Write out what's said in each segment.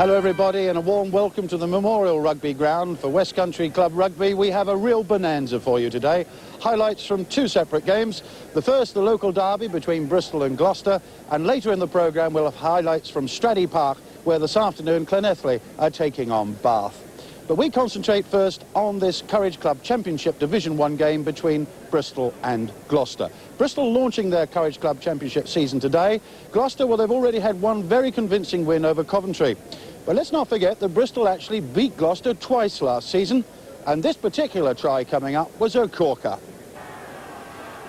Hello everybody, and a warm welcome to the Memorial Rugby Ground for West Country Club Rugby. We have a real bonanza for you today. Highlights from two separate games. The first, the local derby between Bristol and Gloucester, and later in the programme we'll have highlights from Stradey Park, where this afternoon Llanelli are taking on Bath. But we concentrate first on this Courage Club Championship Division 1 game between Bristol and Gloucester. Bristol launching their Courage Club Championship season today. Gloucester, well, they've already had one very convincing win over Coventry. But let's not forget that Bristol actually beat Gloucester twice last season, and this particular try coming up was a corker.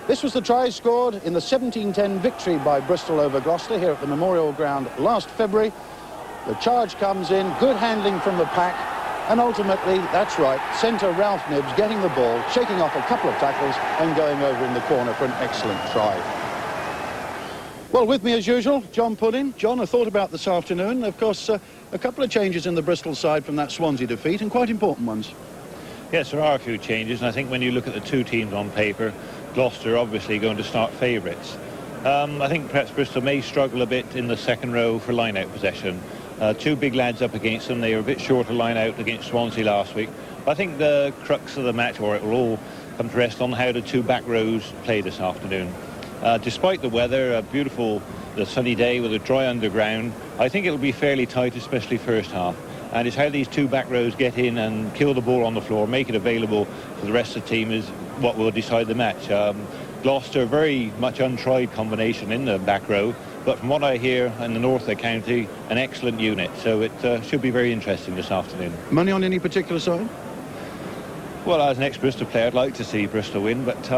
This was the try scored in the 17-10 victory by Bristol over Gloucester here at the Memorial Ground last February. The charge comes in, good handling from the pack, and ultimately, that's right, centre Ralph Nibbs getting the ball, shaking off a couple of tackles and going over in the corner for an excellent try. Well, with me as usual, John Puddin. John, a thought about this afternoon. Of course, a couple of changes in the Bristol side from that Swansea defeat, and quite important ones. Yes, there are a few changes, and I think when you look at the two teams on paper, Gloucester are obviously going to start favourites. I think perhaps Bristol may struggle a bit in the second row for line-out possession. Two big lads up against them. They were a bit short of line-out against Swansea last week. But I think the crux of the match, or it will all come to rest on how the two back rows play this afternoon. Despite the weather, the sunny day with a dry underground, I think it'll be fairly tight, especially first half. And it's how these two back rows get in and kill the ball on the floor, make it available for the rest of the team is what will decide the match. Gloucester, very much untried combination in the back row, but from what I hear in the north of the county, an excellent unit. So it should be very interesting this afternoon. Money on any particular side? Well, as an ex-Bristol player, I'd like to see Bristol win, but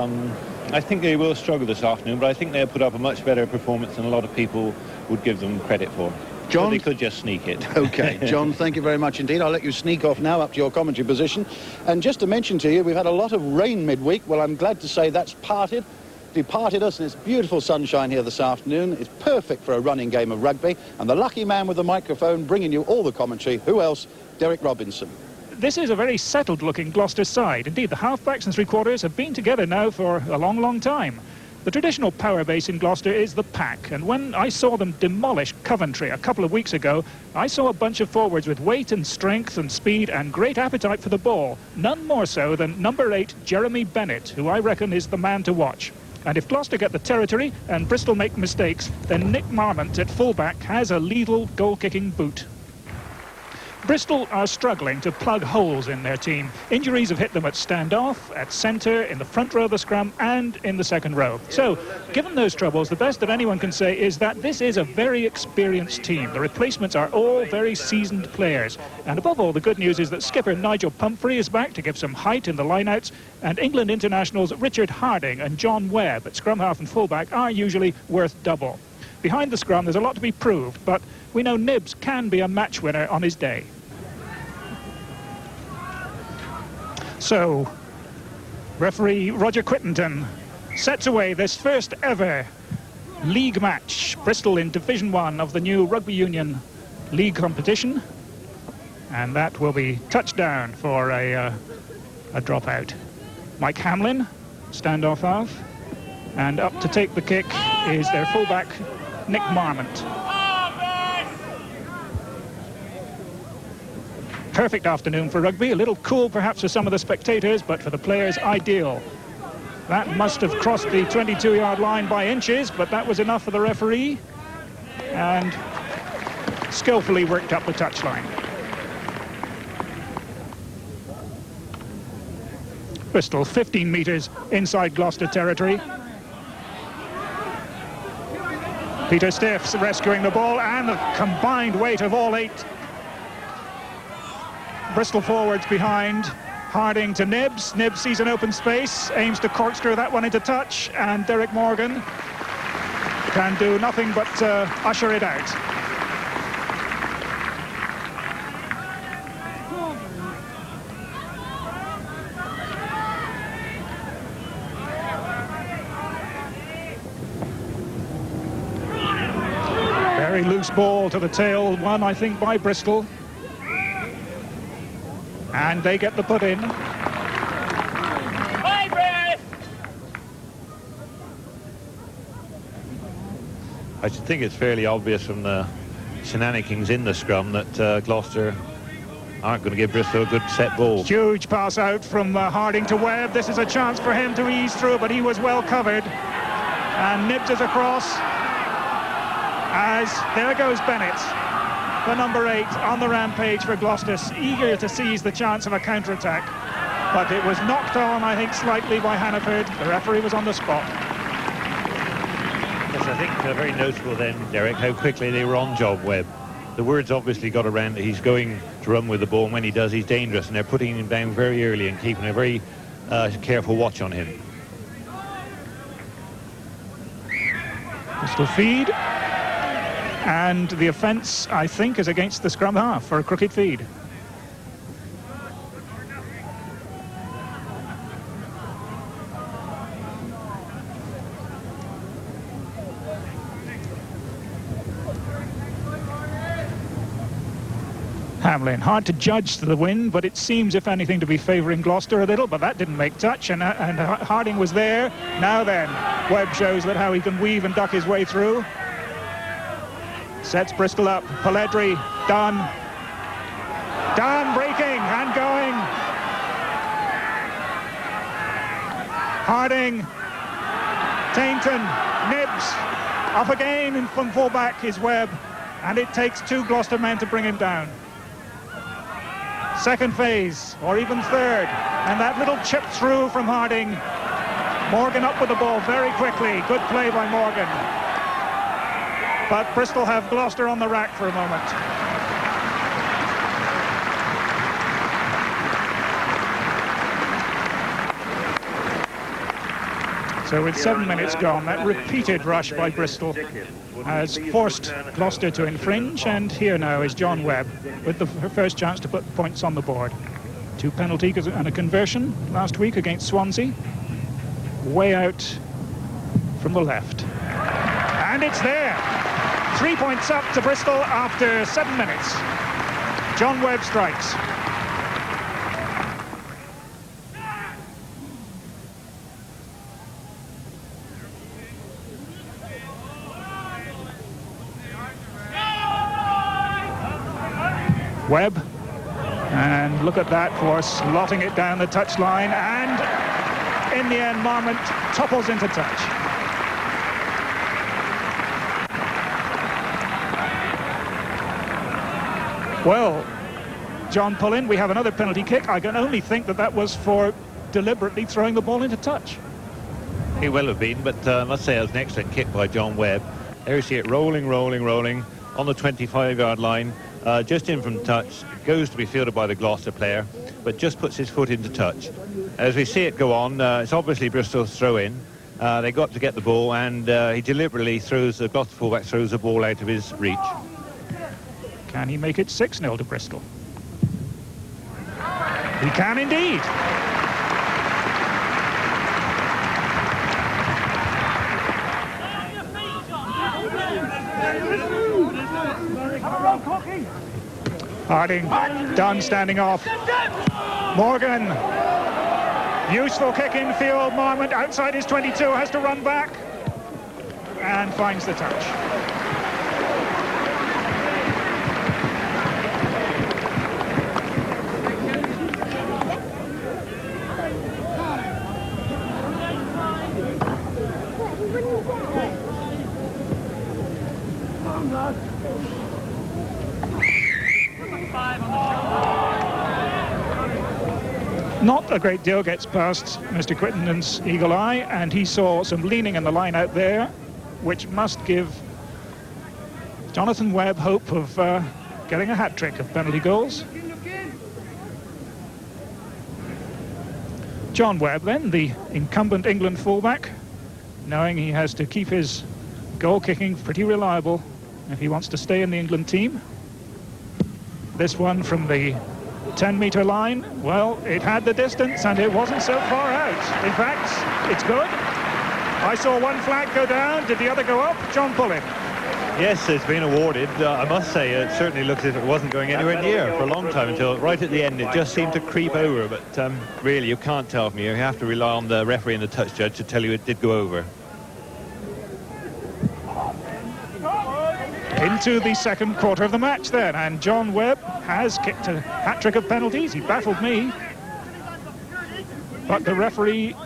I think they will struggle this afternoon, but I think they'll put up a much better performance than a lot of people would give them credit for. John? So they could just sneak it. OK, John, thank you very much indeed. I'll let you sneak off now up to your commentary position. And just to mention to you, we've had a lot of rain midweek. Well, I'm glad to say that's departed us, and it's beautiful sunshine here this afternoon. It's perfect for a running game of rugby. And the lucky man with the microphone bringing you all the commentary, who else? Derek Robinson. This is a very settled-looking Gloucester side. Indeed, the half-backs and three-quarters have been together now for a long, long time. The traditional power base in Gloucester is the pack, and when I saw them demolish Coventry a couple of weeks ago, I saw a bunch of forwards with weight and strength and speed and great appetite for the ball, none more so than number 8, Jeremy Bennett, who I reckon is the man to watch. And if Gloucester get the territory and Bristol make mistakes, then Nick Marmont at fullback has a lethal goal-kicking boot. Bristol are struggling to plug holes in their team. Injuries have hit them at stand-off, at centre, in the front row of the scrum and in the second row. So, given those troubles, the best that anyone can say is that this is a very experienced team. The replacements are all very seasoned players. And above all, the good news is that skipper Nigel Pumphrey is back to give some height in the lineouts, and England internationals Richard Harding and John Webb at scrum half and fullback are usually worth double. Behind the scrum, there's a lot to be proved, but we know Nibbs can be a match winner on his day. So, referee Roger Quittenton sets away this first ever league match. Bristol in Division 1 of the new Rugby Union League competition. And that will be touchdown for a dropout. Mike Hamlin, standoff half. And up to take the kick is their fullback, Nick Marmont. Perfect afternoon for rugby, a little cool perhaps for some of the spectators, but for the players, ideal. That must have crossed the 22-yard line by inches, but that was enough for the referee, and skillfully worked up the touchline. Bristol 15 metres inside Gloucester territory. Peter Stiffs rescuing the ball, and the combined weight of all 8 Bristol forwards behind. Harding to Nibbs. Nibbs sees an open space, aims to corkscrew that one into touch, and Derek Morgan can do nothing but usher it out. Very loose ball to the tail, won I think by Bristol. And they get the put in. I think it's fairly obvious from the shenanigans in the scrum that Gloucester aren't going to give Bristol a good set ball. Huge pass out from Harding to Webb. This is a chance for him to ease through, but he was well covered. And nibbles across as there goes Bennett, the number 8 on the rampage for Gloucester, eager to seize the chance of a counter-attack. But it was knocked on, I think, slightly by Hannaford. The referee was on the spot. Yes, I think very notable then, Derek, how quickly they were on John Webb. The word's obviously got around that he's going to run with the ball, and when he does, he's dangerous, and they're putting him down very early and keeping a very careful watch on him. Bristol feed. And the offence, I think, is against the scrum half for a crooked feed. Hamlin, hard to judge the win, but it seems, if anything, to be favouring Gloucester a little, but that didn't make touch, and Harding was there. Now then, Webb shows that how he can weave and duck his way through. Sets Bristol up. Pelledri, Dunn. Dunn breaking and going. Harding, Tainton, Nibbs, up again, and from full-back is Webb, and it takes 2 Gloucester men to bring him down. Second phase, or even third, and that little chip through from Harding. Morgan up with the ball very quickly. Good play by Morgan. But Bristol have Gloucester on the rack for a moment. So with 7 minutes gone, that repeated rush by Bristol has forced Gloucester to infringe, and here now is John Webb with the first chance to put points on the board. 2 penalties and a conversion last week against Swansea. Way out from the left. And it's there. 3 points up to Bristol after 7 minutes. John Webb strikes. Webb, and look at that for slotting it down the touchline, and in the end Marmont topples into touch. Well, John Pullen, we have another penalty kick. I can only think that that was for deliberately throwing the ball into touch. It will have been, but I must say it was an excellent kick by John Webb. There you see it rolling on the 25-yard line. Just in from touch, goes to be fielded by the Gloucester player, but just puts his foot into touch. As we see it go on, it's obviously Bristol's throw-in. They got to get the ball, and he deliberately throws, the Gloucester fullback throws the ball out of his reach. Can he make it 6-0 to Bristol? He can indeed. Harding, Dunn standing off. Morgan, useful kick in field. Marmont outside his 22 has to run back and finds the touch. Not a great deal gets past Mr. Quittenden's eagle eye, and he saw some leaning in the line out there, which must give Jonathan Webb hope of getting a hat-trick of penalty goals. John Webb then, the incumbent England fullback, knowing he has to keep his goal kicking pretty reliable if he wants to stay in the England team. This one from the 10-metre line, well, it had the distance and it wasn't so far out. In fact, it's good. I saw one flag go down. Did the other go up? John Pullen. Yes, it's been awarded. I must say, it certainly looks as if it wasn't going anywhere near for a long time, until right at the end it just seemed to creep over. But really, you can't tell from here. You have to rely on the referee and the touch judge to tell you it did go over. In into the second quarter of the match then, and John Webb has kicked a hat-trick of penalties. He baffled me, but the referee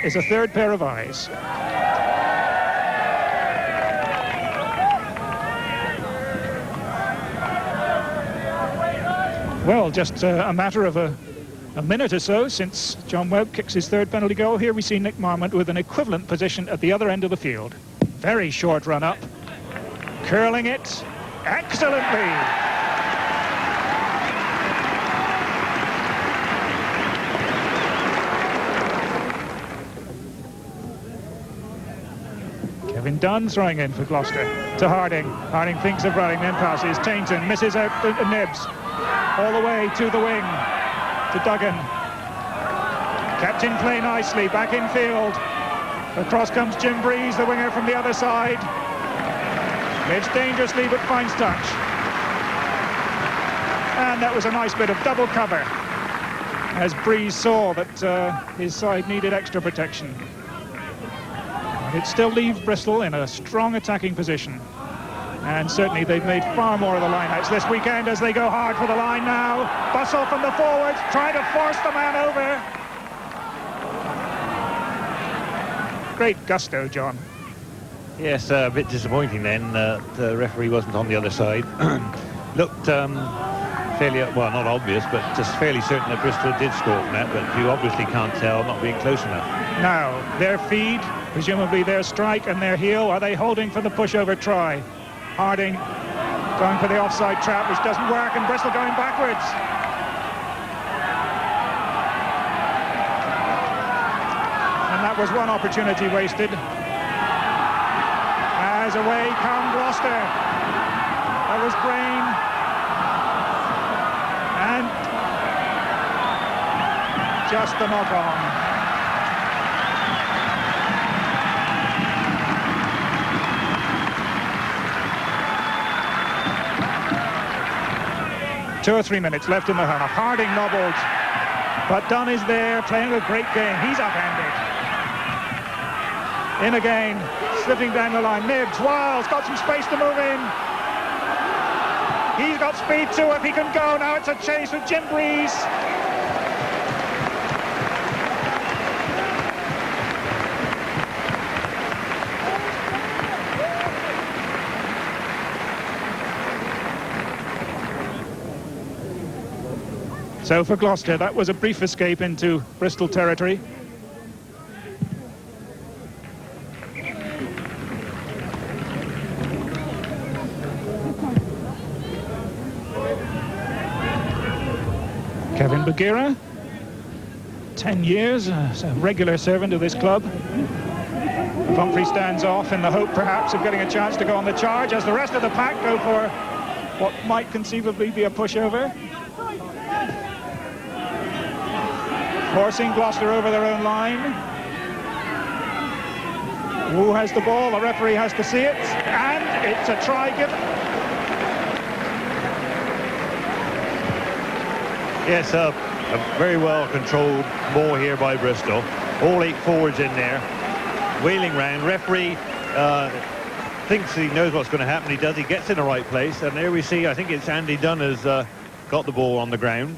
is a third pair of eyes. Well, just a matter of a minute or so since John Webb kicks his third penalty goal. Here we see Nick Marmont with an equivalent position at the other end of the field. Very short run up, curling it excellently. Kevin Dunn throwing in for Gloucester to Harding. Harding thinks of running, then passes. Tainton misses out Nibs. All the way to the wing, to Duggan. Kept in play nicely, back in field. Across comes Jim Breeze, the winger from the other side. Lives dangerously but finds touch. And that was a nice bit of double cover, as Breeze saw that his side needed extra protection. It still leaves Bristol in a strong attacking position. And certainly they've made far more of the line-outs this weekend as they go hard for the line now. Bustle from the forwards, trying to force the man over. Great gusto, John. Yes, a bit disappointing then. The referee wasn't on the other side. Looked fairly, well, not obvious, but just fairly certain that Bristol did score from that, but you obviously can't tell, not being close enough. Now, their feed, presumably their strike and their heel, are they holding for the pushover try? Harding going for the offside trap, which doesn't work, and Bristol going backwards. And that was one opportunity wasted. As away come Gloucester. That was Brain. And just the knock-on. Two or 3 minutes left in the half. Harding nobbled, but Dunn is there playing a great game. He's upended. In again, slipping down the line. Nibs, Wiles got some space to move in. He's got speed too if he can go. Now it's a chase with Jim Breeze. So for Gloucester, that was a brief escape into Bristol territory. Kevin Bagheera, 10 years, as a regular servant of this club. Humphrey stands off in the hope perhaps of getting a chance to go on the charge as the rest of the pack go for what might conceivably be a pushover. Forcing Gloucester over their own line. Wu has the ball, the referee has to see it, and it's a try given. Yes, a very well controlled ball here by Bristol. All 8 forwards in there, wheeling round. Referee thinks he knows what's going to happen. He does. He gets in the right place, and there we see, I think it's Andy Dunn has got the ball on the ground.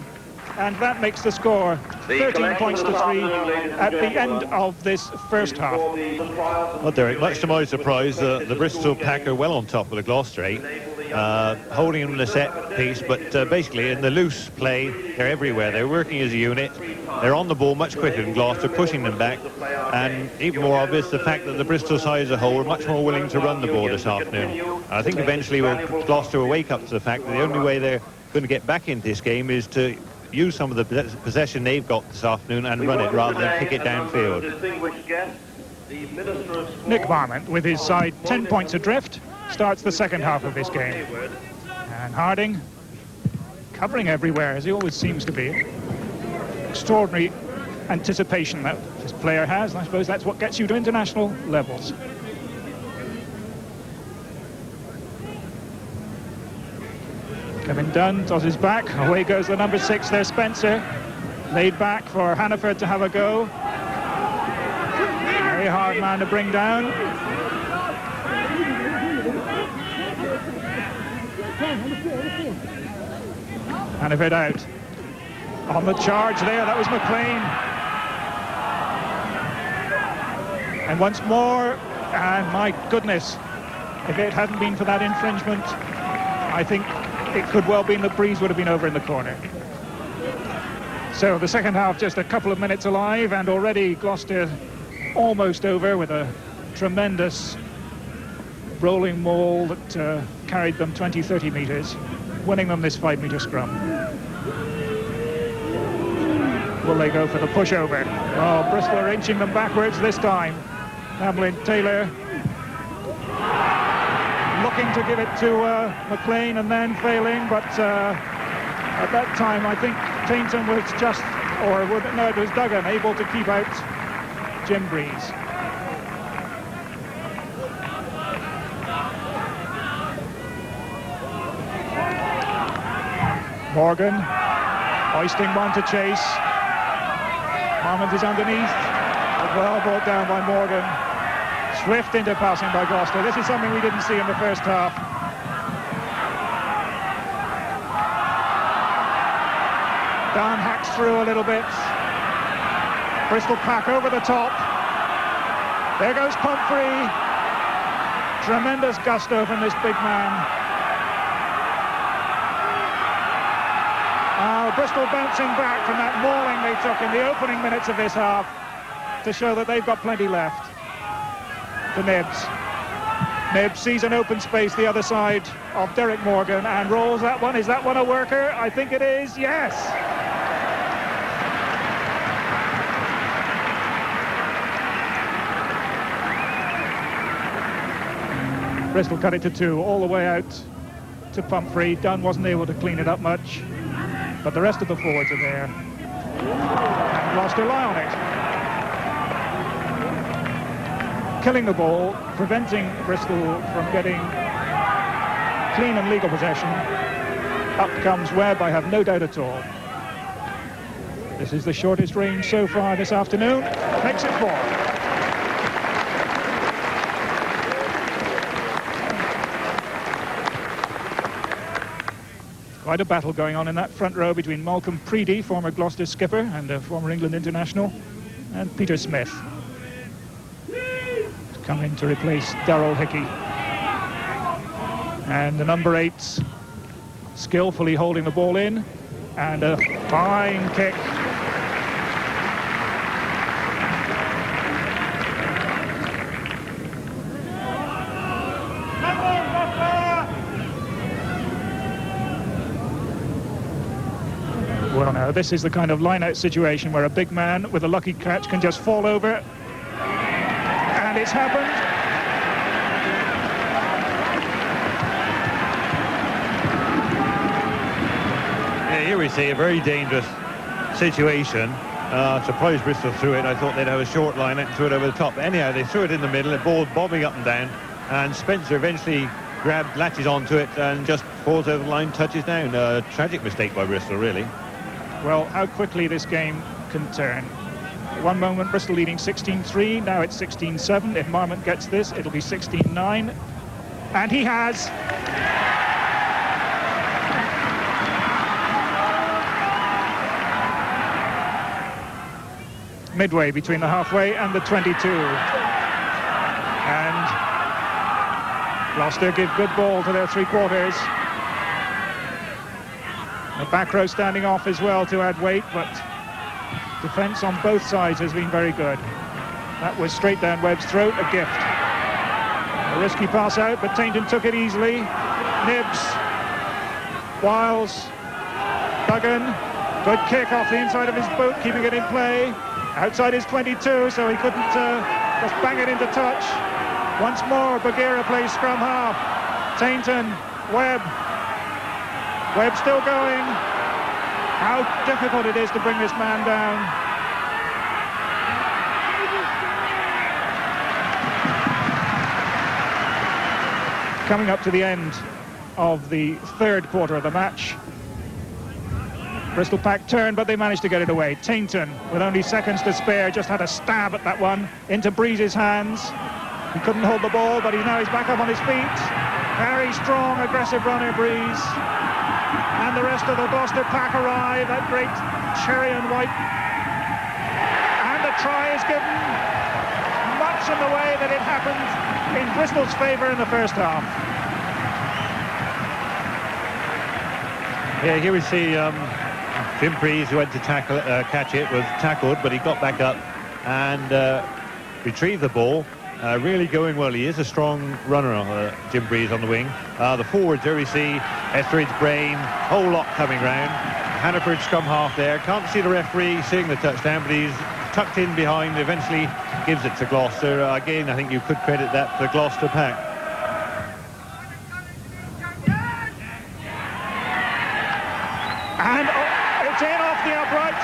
And that makes the score 13 points to 3 at the end of this first half. Well, Derek, much to my surprise, the Bristol pack are well on top of the Gloucester 8, holding them in the set piece, but basically in the loose play, they're everywhere. They're working as a unit. They're on the ball much quicker than Gloucester, pushing them back. And even more obvious, the fact that the Bristol side as a whole are much more willing to run the ball this afternoon. And I think eventually Gloucester will wake up to the fact that the only way they're going to get back into this game is to use some of the possession they've got this afternoon and run it rather than kick it downfield. Nick Marmont, with his side 10 points adrift, starts the second half of this game. And Harding covering everywhere, as he always seems to be. Extraordinary anticipation that this player has, and I suppose that's what gets you to international levels. Kevin Dunn does his back. Away goes the number 6 there, Spencer. Laid back for Hannaford to have a go. Very hard man to bring down. And a bit out. On the charge there, that was McLean. And once more, and my goodness, if it hadn't been for that infringement, I think it could well be that Breeze would have been over in the corner. So the second half just a couple of minutes alive, and already Gloucester almost over with a tremendous rolling maul that carried them 20-30 metres, winning them this 5-metre scrum. Will they go for the pushover? Oh, Bristol are inching them backwards this time. Hamlin Taylor looking to give it to McLean and then failing, but at that time I think Tainton was just, no, it was Duggan able to keep out Jim Breeze. Morgan hoisting one to chase. Marmont is underneath. Well brought down by Morgan. Swift into passing by Gloucester. This is something we didn't see in the first half. Down hacks through a little bit. Bristol pack over the top. There goes Pumphrey. Tremendous gusto from this big man. Bristol bouncing back from that mauling they took in the opening minutes of this half to show that they've got plenty left. To Nibbs. Nibbs sees an open space the other side of Derek Morgan and rolls that one. Is that one a worker? I think it is, yes. Bristol cut it to 2 all the way out to Pumphrey. Dunn wasn't able to clean it up much, but the rest of the forwards are there. And Gloucester lie on it. Killing the ball, preventing Bristol from getting clean and legal possession. Up comes Webb, I have no doubt at all. This is the shortest range so far this afternoon. Makes it 4. Quite a battle going on in that front row between Malcolm Preedy, former Gloucester skipper and a former England international, and Peter Smith, to come in to replace Darrell Hickey. And the number 8s skillfully holding the ball in, and a fine kick. Well, now, this is the kind of line-out situation where a big man with a lucky catch can just fall over. And it's happened. Yeah, here we see a very dangerous situation. Surprised Bristol threw it. I thought they'd have a short line and threw it over the top. Anyhow, they threw it in the middle, the ball bobbing up and down, and Spencer eventually latches onto it and just falls over the line, touches down. A tragic mistake by Bristol, really. Well, how quickly this game can turn. One moment Bristol leading 16-3, now it's 16-7. If Marmont gets this, it'll be 16-9. And he has. Midway between the halfway and the 22. And Gloucester give good ball to their three-quarters. The back row standing off as well to add weight, but defence on both sides has been very good. That was straight down Webb's throat, a gift. A risky pass out, but Tainton took it easily. Nibbs, Wiles, Duggan, good kick off the inside of his boot, keeping it in play. Outside his 22, so he couldn't just bang it into touch. Once more, Bagheera plays scrum half. Tainton, Webb. Webb still going. How difficult it is to bring this man down. Coming up to the end of the third quarter of the match. Bristol pack turned, but they managed to get it away. Tainton, with only seconds to spare, just had a stab at that one into Breeze's hands. He couldn't hold the ball, but he's back up on his feet. Very strong, aggressive runner, Breeze. And the rest of the Gloucester pack arrive, that great cherry and white. And the try is given, much in the way that it happened in Bristol's favour in the first half. Yeah, here we see Jim Breeze, who went to catch it, was tackled, but he got back up and retrieved the ball. Really going well. He is a strong runner, Jim Breeze, on the wing. The forwards, there we see Etheridge, Brain, whole lot coming round. Hannaford scrum half there. Can't see the referee seeing the touchdown, but he's tucked in behind, eventually gives it to Gloucester. Again, I think you could credit that to the Gloucester pack. And it's in off the upright.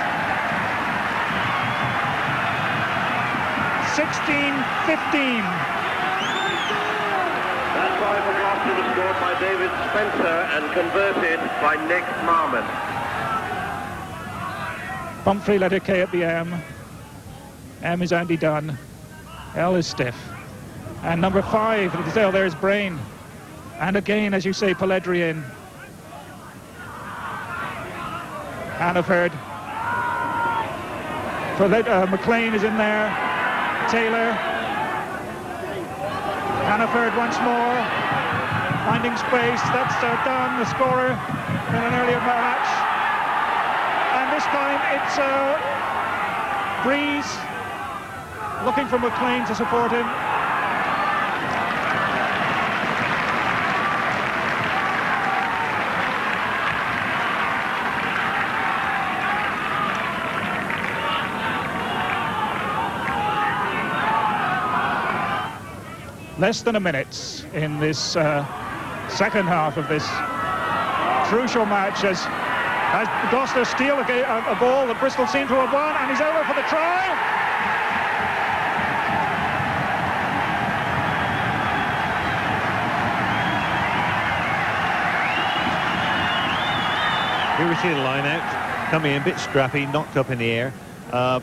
16-15. That try for Gloucester was scored by David Spencer and converted by Nick Marmon. Pumphrey letter K at the M. M is Andy Dunn. L is Stiff. And number 5 at the tail there is Brain. And again, as you say, Pelledri in. Hannaford. McLean is in there. Taylor. Hannaford once more. Finding space. That's Dunn, the scorer in an earlier match. And this time it's Breeze looking for McLean to support him. Less than a minute in this second half of this crucial match as Gloucester steal a ball that Bristol seem to have won, and he's over for the try. Here we see the line out, coming in a bit scrappy, knocked up in the air.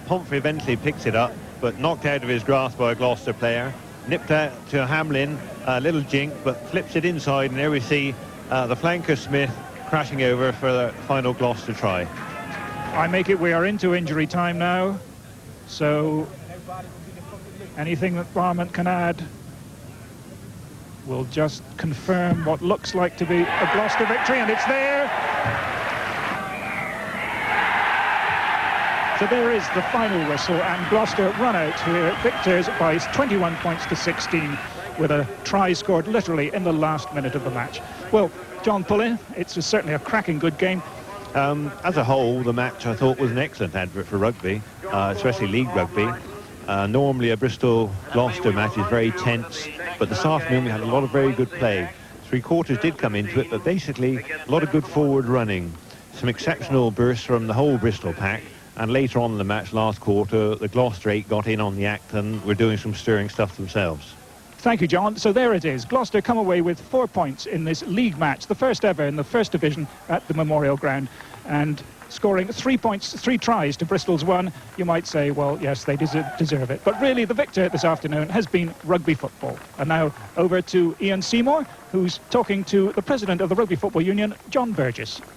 Pumphrey eventually picks it up, but knocked out of his grasp by a Gloucester player. Nipped out to Hamlin, a little jink, but flips it inside, and there we see the flanker Smith crashing over for the final Gloucester try. I make it we are into injury time now, so anything that Barmont can add will just confirm what looks like to be a Gloucester victory, and it's there. So there is the final whistle, and Gloucester run out here victors by 21 points to 16 with a try scored literally in the last minute of the match. Well, John Pulley, it's certainly a cracking good game. As a whole, the match I thought was an excellent advert for rugby, especially league rugby. Normally a Bristol-Gloucester match is very tense, but this afternoon we had a lot of very good play. Three quarters did come into it, but basically a lot of good forward running. Some exceptional bursts from the whole Bristol pack. And later on in the match, last quarter, the Gloucester 8 got in on the act and were doing some stirring stuff themselves. Thank you, John. So there it is. Gloucester come away with 4 points in this league match, the first ever in the first division at the Memorial Ground, and scoring 3 points, 3 tries to Bristol's 1. You might say, well, yes, they deserve it. But really, the victor this afternoon has been rugby football. And now over to Ian Seymour, who's talking to the president of the Rugby Football Union, John Burgess.